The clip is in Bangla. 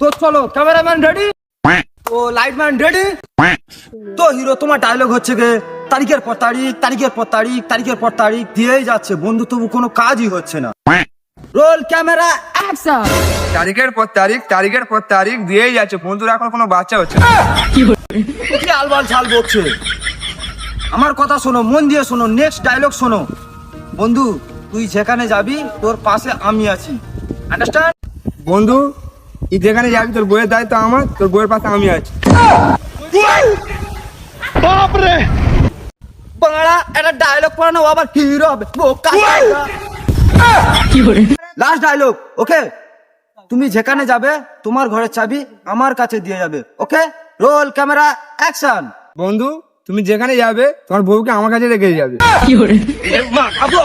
তো চলো ক্যামেরাম্যান রেডি, তো লাইটম্যান রেডি, তো হিরো তোমার ডায়লগ হচ্ছে গে তারিখের পর তারিখ, তারিখের পর তারিখ, তারিখের পর তারিখ দিয়েই যাচ্ছে বন্ধু, তবু কোনো কাজই হচ্ছে না। Roll camera action. তারিখের পর তারিখ, তারিখের পর তারিখ দিয়েই যাচ্ছে বন্ধুরা, এখন কোনো বাচ্চা হচ্ছে না। কি আলবাল ছাল বকছে? আমার কথা শোনো, মন দিয়ে শোনো, নেক্সট ডায়লগ শোনো। বন্ধু তুই যেখানে যাবি তোর পাশে আমি আছি, আন্ডারস্ট্যান্ড? বন্ধু তুই যেখানে যাবি তোর বইয়ের দায়িত্ব আমার, তোর বইয়ের পাশে আমি আছি। বাংলা একটা ডায়লগ পড়ানো আবার হিরো হবে। লাস্ট ডায়লগ, ওকে? তুমি যেখানে যাবে তোমার ঘরের চাবি আমার কাছে দিয়ে যাবে, ওকে? Roll camera action. বন্ধু তুমি যেখানে যাবে তোমার বউকে আমার কাছে রেখে যাবে। মা, আবু,